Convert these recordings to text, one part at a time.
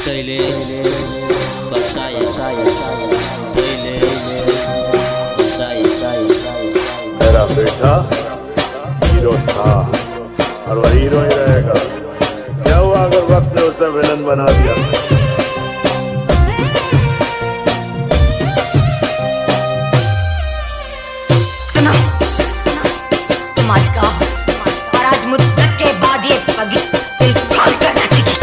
शैलेश बसाया शैलेश बसाया मेरा बेटा हीरो था और वह हीरो ही रहेगा। क्या हुआ अगर वक्त ने उसे विलन बना दिया? तुम्हारी कहा और आज मुद्दत के बाद ये पगी दिल फाड़ कर नाचेगी।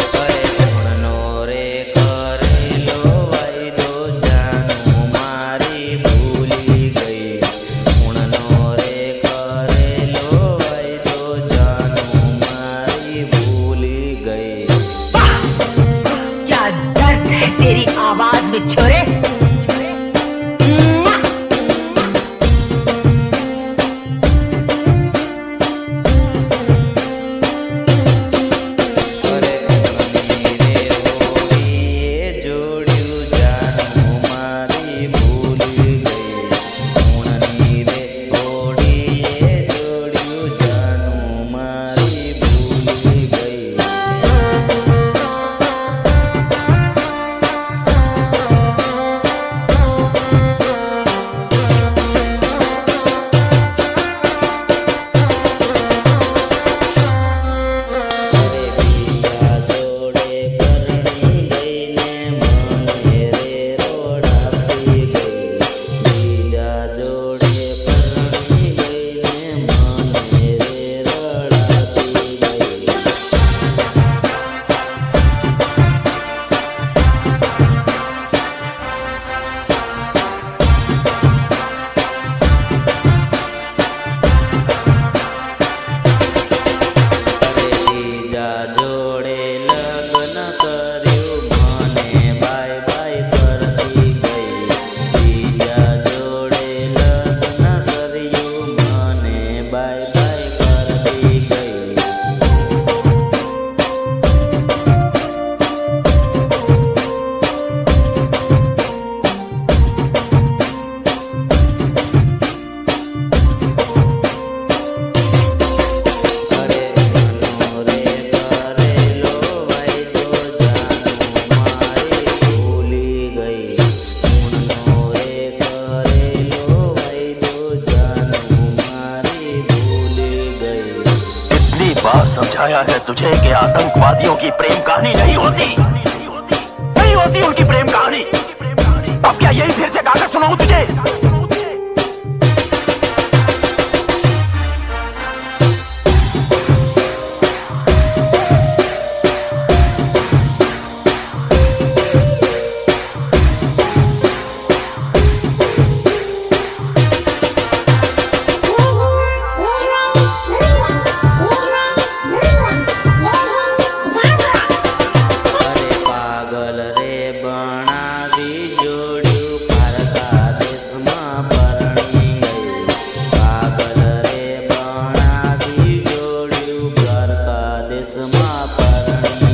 क्या दर्द है तेरी आवाज में छोरे। समझाया है तुझे कि आतंकवादियों की प्रेम कहानी नहीं होती उनकी प्रेम कहानी। अब क्या यही फिर से गाकर सुनाऊं तुझे? देश में परणी